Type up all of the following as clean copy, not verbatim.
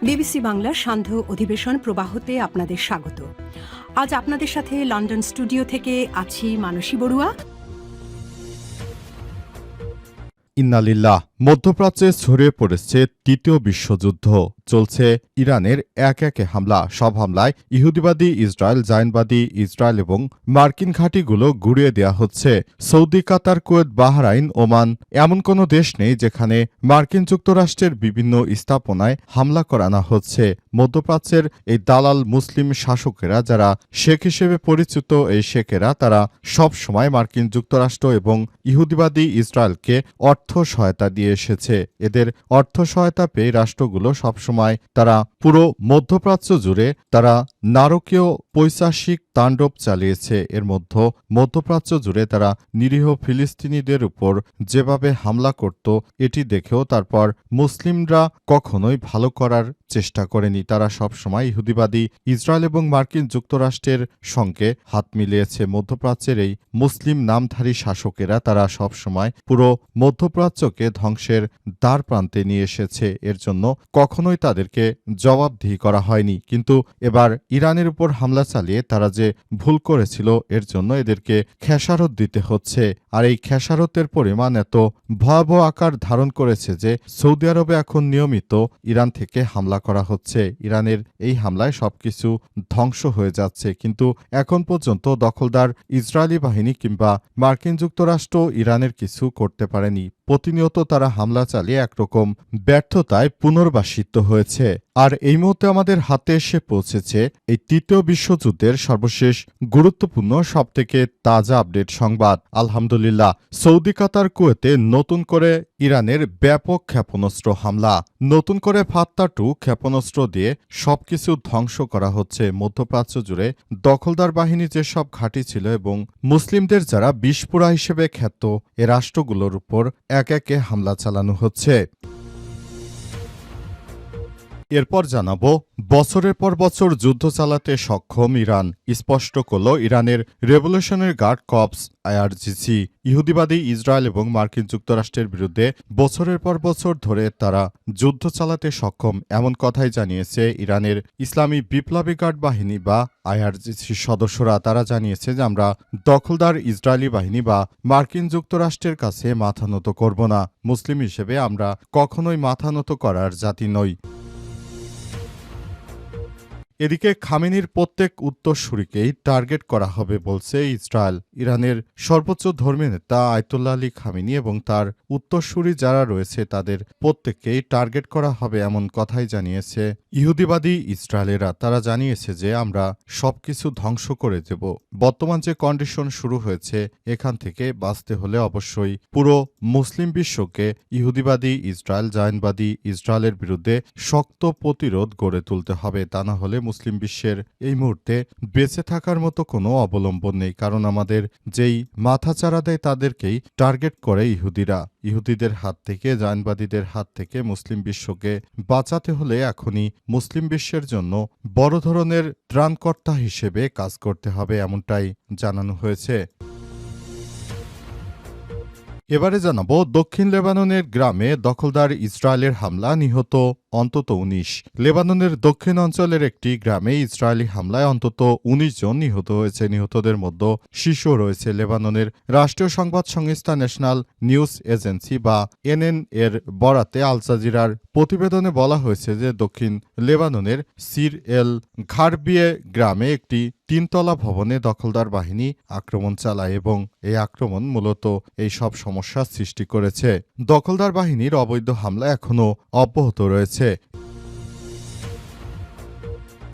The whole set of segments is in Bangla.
বিবিসি বাংলার সান্ধ্য অধিবেশন প্রবাহতে আপনাদের স্বাগত। আজ আপনাদের সাথে লন্ডন স্টুডিও থেকে আছি মানসী বড়ুয়া। ইন্নালিল্লাহ। মধ্যপ্রাচ্যে ছড়িয়ে পড়েছে তৃতীয় বিশ্বযুদ্ধ। চলছে ইরানের একে হামলা। সব হামলায় ইহুদিবাদী ইসরায়েল, জায়নবাদী ইসরায়েল এবং মার্কিন ঘাঁটিগুলো গুড়িয়ে দেওয়া হচ্ছে। সৌদি, কাতার, কুয়েত, বাহরাইন, ওমান এমন কোনো দেশ নেই যেখানে মার্কিন যুক্তরাষ্ট্রের বিভিন্ন স্থাপনায় হামলা করানো হচ্ছে। মধ্যপ্রাচ্যের এই দালাল মুসলিম শাসকেরা, যারা শেখ হিসেবে পরিচিত এই শেখেরা, তারা সব সময় মার্কিন যুক্তরাষ্ট্র এবং ইহুদিবাদী ইসরায়েলকে অর্থ সহায়তা দিয়ে এসেছে। এদের অর্থ সহায়তা পেয়ে রাষ্ট্রগুলো সবসময় তারা পুরো মধ্যপ্রাচ্য জুড়ে তারা নারকীয় পৈশাসিক তাণ্ডব চালিয়েছে। এর মধ্যপ্রাচ্য জুড়ে তারা নিরীহ ফিলিস্তিনিদের উপর যেভাবে হামলা করত, এটি দেখেও তারপর মুসলিমরা কখনোই ভালো করার চেষ্টা করেনি। তারা সবসময় ইহুদিবাদী ইসরায়েল এবং মার্কিন যুক্তরাষ্ট্রের সঙ্গে হাত মিলিয়েছে। মধ্যপ্রাচ্যের এই মুসলিম নামধারী শাসকেরা তারা সবসময় পুরো মধ্যপ্রাচ্যকে ধ্বংসের দ্বার প্রান্তে নিয়ে এসেছে। এর জন্য কখনোই তাদেরকে জবাবদিহি করা হয়নি। কিন্তু এবার ইরানের উপর হামলা চালিয়ে তারা যে ভুল করেছিল, এর জন্য এদেরকে খেসারত দিতে হচ্ছে। আর এই খেসারতের পরিমাণ এত ভয়াবহ আকার ধারণ করেছে যে সৌদি আরবে এখন নিয়মিত ইরান থেকে হামলা করা হচ্ছে। ইরানের এই হামলায় সবকিছু ধ্বংস হয়ে যাচ্ছে। কিন্তু এখন পর্যন্ত দখলদার ইসরায়েলি বাহিনী কিংবা মার্কিন যুক্তরাষ্ট্র ইরানের কিছু করতে পারেনি। প্রতিনিয়ত তারা হামলা চালিয়ে একরকম ব্যর্থতায় পুনর্বাসিত হয়েছে। আর এই মুহূর্তে আমাদের হাতে এসে পৌঁছেছে এই তৃতীয় বিশ্বযুদ্ধের সর্বশেষ গুরুত্বপূর্ণ সবথেকে তাজা আপডেট সংবাদ। আলহামদুলিল্লাহ, সৌদি, কাতার, কুয়েতে নতুন করে ইরানের ব্যাপক ক্ষেপণাস্ত্র হামলা। নতুন করে ফাত্তা-2 ক্ষেপণাস্ত্র দিয়ে সবকিছু ধ্বংস করা হচ্ছে। মধ্যপ্রাচ্য জুড়ে দখলদার বাহিনী যেসব ঘাঁটি ছিল এবং মুসলিমদের যারা বিষপুরা হিসেবে খ্যাত, এ রাষ্ট্রগুলোর উপর একে হামলা চালানো হচ্ছে। এরপর জানাবো, বছরের পর বছর যুদ্ধ চালাতে সক্ষম ইরান, স্পষ্ট করল ইরানের রেভলিউশনারি গার্ড কর্পস আইআরজিসি। ইহুদিবাদী ইসরায়েল এবং মার্কিন যুক্তরাষ্ট্রের বিরুদ্ধে বছরের পর বছর ধরে তারা যুদ্ধ চালাতে সক্ষম, এমন কথাই জানিয়েছে ইরানের ইসলামী বিপ্লবী গার্ড বাহিনী বা আইআরজিসির সদস্যরা। তারা জানিয়েছে যে আমরা দখলদার ইসরায়েলি বাহিনী বা মার্কিন যুক্তরাষ্ট্রের কাছে মাথা নত করব না। মুসলিম হিসেবে আমরা কখনোই মাথা নত করার জাতি নই। এদিকে খামেনির প্রত্যেক উত্তরসূরিকেই টার্গেট করা হবে বলছে ইসরায়েল। ইরানের সর্বোচ্চ ধর্মীয় নেতা আয়াতুল্লাহ আলী খামেনি এবং তার উত্তরসূরি যারা রয়েছে তাদের প্রত্যেককেই টার্গেট করা হবে, এমন কথাই জানিয়েছে ইহুদিবাদী ইসরায়েলেরা। তারা জানিয়েছে যে আমরা সবকিছু ধ্বংস করে দেব। বর্তমান যে কন্ডিশন শুরু হয়েছে, এখান থেকে বাঁচতে হলে অবশ্যই পুরো মুসলিম বিশ্বকে ইহুদিবাদী ইসরায়েল, জায়নবাদী ইসরায়েলের বিরুদ্ধে শক্ত প্রতিরোধ গড়ে তুলতে হবে। তা না হলে মুসলিম বিশ্বের এই মুহূর্তে বেঁচে থাকার মতো কোনো অবলম্বন নেই। কারণ আমাদের যেই মাথাচাড়া দেয় তাদেরকেই টার্গেট করে ইহুদিরা। ইহুদিদের হাত থেকে, জায়নবাদীদের হাত থেকে মুসলিম বিশ্বকে বাঁচাতে হলে এখনই মুসলিম বিশ্বের জন্য বড় ধরনের ত্রাণকর্তা হিসেবে কাজ করতে হবে, এমনটাই জানানো হয়েছে। এবারে জানাবো, দক্ষিণ লেবাননের গ্রামে দখলদার ইসরায়েলের হামলা, নিহত অন্তত ১৯। লেবাননের দক্ষিণ অঞ্চলের একটি গ্রামে ইসরায়েলি হামলায় অন্তত ১৯ জন নিহত হয়েছে। নিহতদের মধ্যে শিশু রয়েছে। লেবাননের রাষ্ট্রীয় সংবাদ সংস্থা ন্যাশনাল নিউজ এজেন্সি বা এনএন এর বরাতে আল জাজিরার প্রতিবেদনে বলা হয়েছে যে দক্ষিণ লেবাননের সির এল ঘারবিয়ে গ্রামে একটি ৩তলা ভবনে দখলদার বাহিনী আক্রমণ চালায় এবং এই আক্রমণ মূলত এই সব সমস্যার সৃষ্টি করেছে। দখলদার বাহিনীর অবৈধ হামলা এখনও অব্যাহত রয়েছে।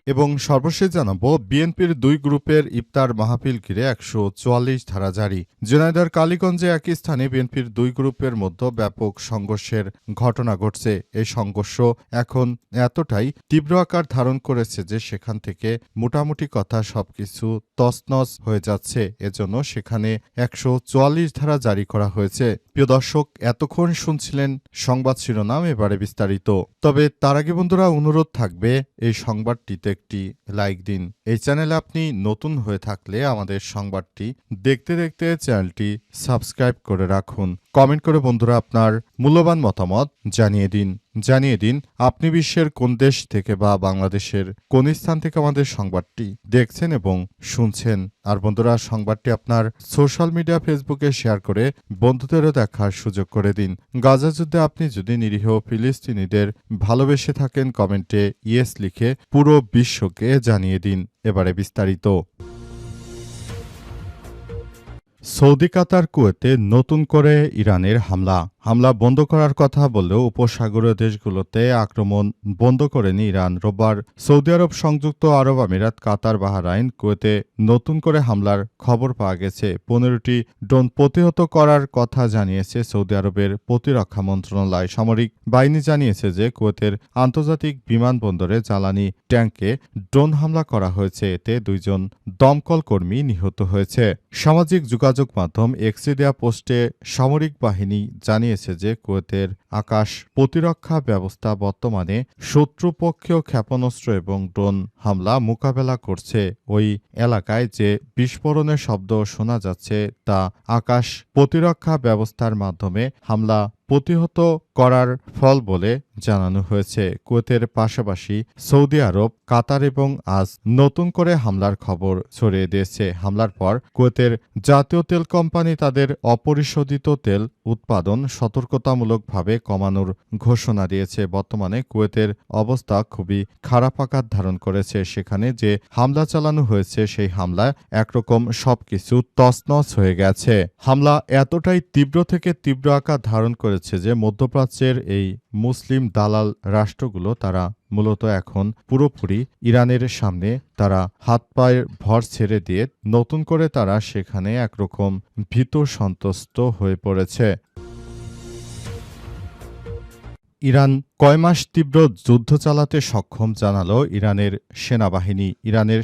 এবং সর্বশেষ জানাবো, বিএনপির ২ গ্রুপের ইফতার মাহফিল ঘিরে ১৪৪ ধারা জারি। ঝিনাইদহের কালীগঞ্জে একই স্থানে বিএনপির ২ গ্রুপের মধ্যে ব্যাপক সংঘর্ষের ঘটনা ঘটছে। এই সংঘর্ষ এখন এতটাই তীব্র আকার ধারণ করেছে যে সেখান থেকে মোটামুটি কথা সবকিছু তছনছ হয়ে যাচ্ছে। এজন্য সেখানে ১৪৪ ধারা জারি করা হয়েছে। প্রিয় দর্শক, এতক্ষণ শুনছিলেন সংবাদ শিরোনাম, এবারে বিস্তারিত। তবে তার আগে বন্ধুরা অনুরোধ থাকবে, এই সংবাদটিতে একটি লাইক দিন। এই চ্যানেলে আপনি নতুন হয়ে থাকলে আমাদের সংবাদটি দেখতে দেখতে চ্যানেলটি সাবস্ক্রাইব করে রাখুন। কমেন্ট করে বন্ধুরা আপনার মূল্যবান মতামত জানিয়ে দিন আপনি বিশ্বের কোন দেশ থেকে বা বাংলাদেশের কোন স্থান থেকে আমাদের সংবাদটি দেখছেন এবং শুনছেন। আর বন্ধুরা, সংবাদটি আপনার সোশ্যাল মিডিয়া ফেসবুকে শেয়ার করে বন্ধুদেরও দেখার সুযোগ করে দিন। গাজা যুদ্ধে আপনি যদি নিরীহ ফিলিস্তিনিদের ভালোবেসে থাকেন, কমেন্টে ইয়েস লিখে পুরো বিশ্বকে জানিয়ে দিন। এবারে বিস্তারিত। সৌদি, কাতার, কুয়েতে নতুন করে ইরানের হামলা বন্ধ করার কথা বললেও উপসাগরীয় দেশগুলোতে আক্রমণ বন্ধ করেনি ইরান। রোববার সৌদি আরব, সংযুক্ত আরব আমিরাত, কাতার, বাহরাইন, কুয়েতে নতুন করে হামলার খবর পাওয়া গেছে। 15টি ড্রোন প্রতিহত করার কথা জানিয়েছে সৌদি আরবের প্রতিরক্ষা মন্ত্রণালয়। সামরিক বাহিনী জানিয়েছে যে কুয়েতের আন্তর্জাতিক বিমানবন্দরে জ্বালানি ট্যাঙ্কে ড্রোন হামলা করা হয়েছে। এতে 2 জন দমকল কর্মী নিহত হয়েছে। সামাজিক যোগাযোগ মাধ্যম এক্সে দেয়া পোস্টে সামরিক বাহিনী জানিয়েছে যে কুয়েতের আকাশ প্রতিরক্ষা ব্যবস্থা বর্তমানে শত্রুপক্ষীয় ক্ষেপণাস্ত্র এবং ড্রোন হামলা মোকাবেলা করছে। ওই এলাকায় যে বিস্ফোরণের শব্দ শোনা যাচ্ছে তা আকাশ প্রতিরক্ষা ব্যবস্থার মাধ্যমে হামলা প্রতিহত করার ফল বলে জানানো হয়েছে। কুয়েতের পাশাপাশি সৌদি আরব, কাতার এবং আজ নতুন করে হামলার খবর ছড়িয়ে দিয়েছে। হামলার পর কুয়েতের জাতীয় তেল কোম্পানি তাদের অপরিশোধিত তেল উৎপাদন সতর্কতামূলকভাবে কমানোর ঘোষণা দিয়েছে। বর্তমানে কুয়েতের অবস্থা খুবই খারাপ আকার ধারণ করেছে। সেখানে যে হামলা চালানো হয়েছে সেই হামলায় একরকম সবকিছু তছনছ হয়ে গেছে। হামলা এতটাই তীব্র থেকে তীব্র আকার ধারণ করেছে যে মধ্যপ্রাচ্যের এই মুসলিম দালাল রাষ্ট্রগুলো তারা মূলত এখন পুরোপুরি ইরানের সামনে তারা হাত পায়ের ভর ছেড়ে দিয়ে নতুন করে তারা সেখানে একরকম ভীত সন্ত্রস্ত হয়ে পড়েছে। ইরান কয় মাস তীব্র যুদ্ধ চালাতে সক্ষম জানালো ইরানের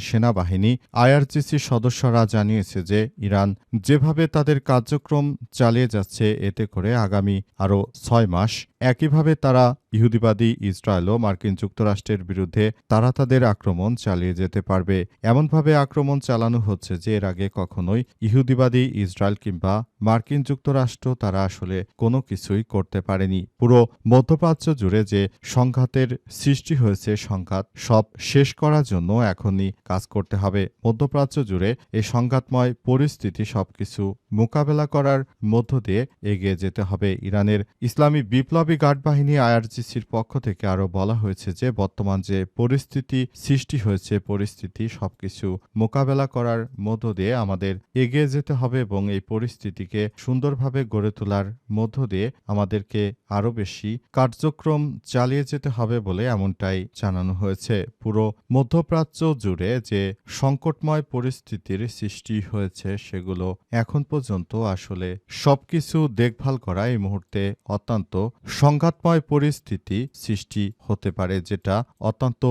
সেনাবাহিনী। আইআরজিসি সদস্যরা জানিয়েছে যে ইরান যেভাবে তাদের কার্যক্রম চালিয়ে যাচ্ছে এতে করে আগামী আরও 6 মাস একইভাবে তারা ইহুদিবাদী ইসরায়েল ও মার্কিন যুক্তরাষ্ট্রের বিরুদ্ধে তারা তাদের আক্রমণ চালিয়ে যেতে পারবে। এমনভাবে আক্রমণ চালানো হচ্ছে যে এর আগে কখনোই ইহুদিবাদী ইসরায়েল কিংবা মার্কিন যুক্তরাষ্ট্র তারা আসলে কোনো কিছুই করতে পারেনি। পুরো মধ্যপ্রাচ্য জুড়ে যে সংঘাতের সৃষ্টি হয়েছে, সংঘাত সব শেষ করার জন্য এখনই কাজ করতে হবে। মধ্যপ্রাচ্য জুড়ে এই সংঘাতময় পরিস্থিতি সবকিছু মোকাবেলা করার মধ্য দিয়ে এগিয়ে যেতে হবে। ইরানের ইসলামী বিপ্লবী গার্ড বাহিনী আইআরজিসির পক্ষ থেকে আরও বলা হয়েছে যে বর্তমান যে পরিস্থিতি সৃষ্টি হয়েছে, পরিস্থিতি সবকিছু মোকাবেলা করার মধ্য দিয়ে আমাদের এগিয়ে যেতে হবে এবং এই পরিস্থিতিকে সুন্দরভাবে গড়ে তোলার মধ্য দিয়ে আমাদেরকে আরও বেশি কার্যক্রম চালিয়ে যেতে হবে বলে এমনটাই জানানো হয়েছে। পুরো মধ্যপ্রাচ্য জুড়ে যে সংকটময় পরিস্থিতির সৃষ্টি হয়েছে সেগুলো এখন পর্যন্ত আসলে সবকিছু দেখভাল করা এই মুহূর্তে অত্যন্ত সংঘাতময় পরিস্থিতি সৃষ্টি হতে পারে, যেটা অত্যন্ত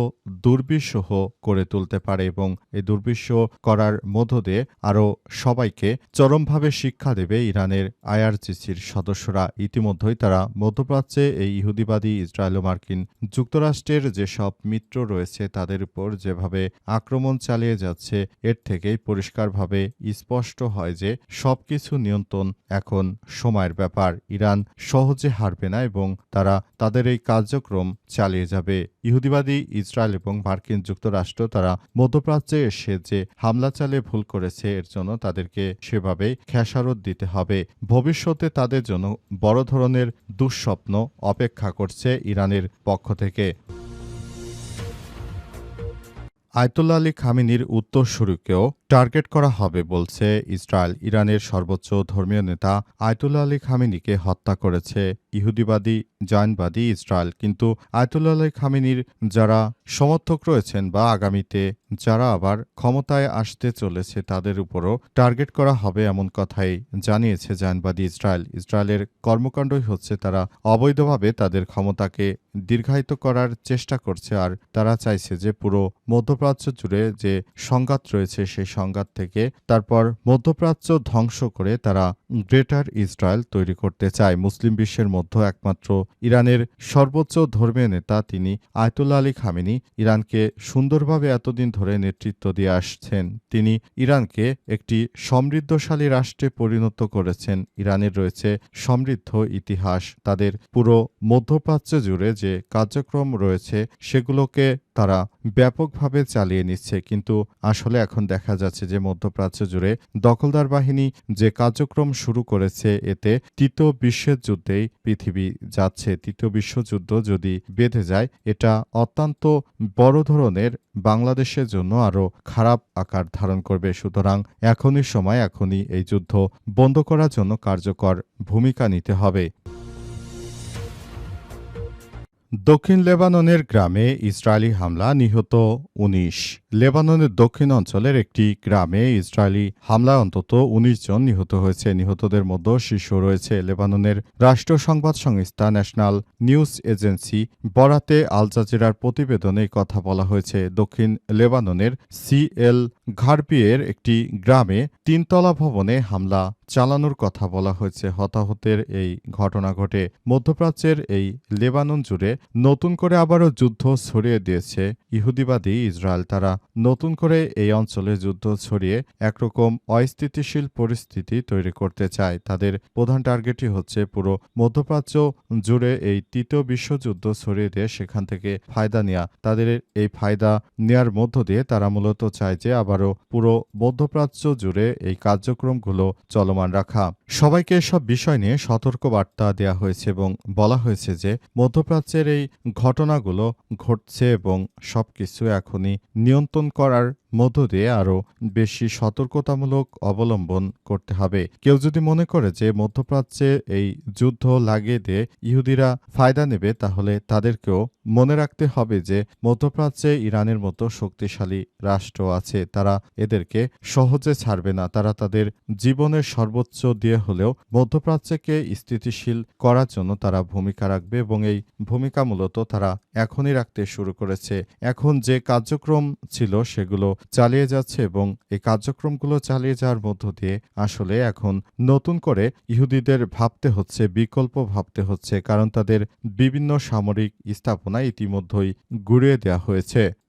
দুর্বিষহ করে তুলতে পারে এবং এই দুর্বিষহ করার মধ্য দিয়ে আরও সবাইকে চরমভাবে শিক্ষা দেবে ইরানের আইআরজিসির সদস্যরা। ইতিমধ্যেই তারা মধ্যপ্রাচ্যে এই ইহুদিবাদী ইসরায়েল ও মার্কিন যুক্তরাষ্ট্রের যেসব মিত্র রয়েছে তাদের উপর যেভাবে আক্রমণ চালিয়ে যাচ্ছে এর থেকেই পরিষ্কারভাবে স্পষ্ট হয় যে সবকিছু নিয়ন্ত্রণ এখন সময়ের ব্যাপার। ইরান সহজে হারবে না এবং তারা তাদের এই কার্যক্রম চালিয়ে যাবে। ইহুদিবাদী ইসরায়েল এবং মার্কিন যুক্তরাষ্ট্র তারা মধ্যপ্রাচ্যে এসে যে হামলা চালিয়ে ভুল করেছে এর জন্য তাদেরকে সেভাবেই খেসারত দিতে হবে। ভবিষ্যতে তাদের জন্য বড় ধরনের দুঃস্বপ্ন অপেক্ষা করছে ইরানের পক্ষ থেকে। আয়াতুল্লাহ আলী খামেনির উত্তরসূরিকেও টার্গেট করা হবে বলছে ইসরায়েল। ইরানের সর্বোচ্চ ধর্মীয় নেতা আয়াতুল্লাহ আলী খামেনিকে হত্যা করেছে ইহুদিবাদী জায়নবাদী ইসরায়েল। কিন্তু আয়াতুল্লাহ আলী খামেনির যারা সমর্থক রয়েছেন বা আগামীতে যারা আবার ক্ষমতায় আসতে চলেছে তাদের উপরও টার্গেট করা হবে এমন কথাই জানিয়েছে জায়নবাদী ইসরায়েল। ইসরায়েলের কর্মকাণ্ডই হচ্ছে তারা অবৈধভাবে তাদের ক্ষমতাকে দীর্ঘায়িত করার চেষ্টা করছে আর তারা চাইছে যে পুরো মধ্যপ্রাচ্য জুড়ে যে সংঘাত রয়েছে সেই সংঘাত থেকে তারপর মধ্যপ্রাচ্য ধ্বংস করে তারা গ্রেটার ইসরায়েল তৈরি করতে চায়। মুসলিম বিশ্বের মধ্যে একমাত্র ইরানের সর্বোচ্চ ধর্মীয় নেতা তিনি আয়াতুল্লাহ আলী খামেনি ইরানকে সুন্দরভাবে এতদিন ধরে নেতৃত্ব দিয়ে আসছেন। তিনি ইরানকে একটি সমৃদ্ধশালী রাষ্ট্রে পরিণত করেছেন। ইরানের রয়েছে সমৃদ্ধ ইতিহাস। তাদের পুরো মধ্যপ্রাচ্য জুড়ে যে কার্যক্রম রয়েছে সেগুলোকে তারা ব্যাপকভাবে চালিয়ে নিচ্ছে, কিন্তু আসলে এখন দেখা যাচ্ছে যে মধ্যপ্রাচ্য জুড়ে দখলদার বাহিনী যে কার্যক্রম শুরু করেছে এতে তৃতীয় বিশ্বের যুদ্ধেই পৃথিবী যাচ্ছে। তৃতীয় বিশ্বযুদ্ধ যদি বেঁধে যায় এটা অত্যন্ত বড় ধরনের বাংলাদেশের জন্য আরও খারাপ আকার ধারণ করবে। সুতরাং এখনই সময়, এখনই এই যুদ্ধ বন্ধ করার জন্য কার্যকর ভূমিকা নিতে হবে। দক্ষিণ লেবাননের গ্রামে ইসরায়েলি হামলা, নিহত ১৯। লেবাননের দক্ষিণ অঞ্চলের একটি গ্রামে ইসরায়েলি হামলায় অন্তত ১৯ জন নিহত হয়েছে। নিহতদের মধ্যে শিশু রয়েছে। লেবাননের রাষ্ট্রীয় সংবাদ সংস্থা ন্যাশনাল নিউজ এজেন্সি বরাতে আল জাজিরার প্রতিবেদনে কথা বলা হয়েছে। দক্ষিণ লেবাননের সিএল ঘারবিয়ের একটি গ্রামে তিনতলা ভবনে হামলা চালানোর কথা বলা হয়েছে। হতাহতের এই ঘটনা ঘটে। মধ্যপ্রাচ্যের এই লেবানন জুড়ে নতুন করে আবারও যুদ্ধ ছড়িয়ে দিয়েছে ইহুদিবাদী ইসরায়েল। তারা নতুন করে এই অঞ্চলে যুদ্ধ ছড়িয়ে একরকম অস্থিতিশীল পরিস্থিতি তৈরি করতে চায়। তাদের প্রধান টার্গেটই হচ্ছে পুরো মধ্যপ্রাচ্য জুড়ে এই তৃতীয় বিশ্বযুদ্ধ ছড়িয়ে দিয়ে সেখান থেকে ফায়দা নেওয়া। তাদের এই ফায়দা নেয়ার মধ্য দিয়ে তারা মূলত চায় যে আবারও পুরো মধ্যপ্রাচ্য জুড়ে এই কার্যক্রমগুলো চলমান রাখা। সবাইকে এসব বিষয় নিয়ে সতর্ক বার্তা দেওয়া হয়েছে এবং বলা হয়েছে যে মধ্যপ্রাচ্যের এই ঘটনাগুলো ঘটছে এবং সবকিছু এখনই নিয়ন্ত্রণ করার মধ্য দিয়ে আরও বেশি সতর্কতামূলক অবলম্বন করতে হবে। কেউ যদি মনে করে যে মধ্যপ্রাচ্যে এই যুদ্ধ লাগিয়ে দিয়ে ইহুদিরা ফায়দা নেবে, তাহলে তাদেরকেও মনে রাখতে হবে যে মধ্যপ্রাচ্যে ইরানের মতো শক্তিশালী রাষ্ট্র আছে। তারা এদেরকে সহজে ছাড়বে না। তারা তাদের জীবনের সর্বোচ্চ দিয়ে হলেও মধ্যপ্রাচ্যকে স্থিতিশীল করার জন্য তারা ভূমিকা রাখবে এবং এই ভূমিকা মূলত তারা এখনই রাখতে শুরু করেছে। এখন যে কার্যক্রম ছিল সেগুলো চালিয়ে যাচ্ছে এবং এই কার্যক্রমগুলো চালিয়ে যাওয়ার মধ্য দিয়ে আসলে এখন নতুন করে ইহুদিদের ভাবতে হচ্ছে, বিকল্প ভাবতে হচ্ছে, কারণ তাদের বিভিন্ন সামরিক স্থাপনা ইতিমধ্যেই গুঁড়িয়ে দেওয়া হয়েছে।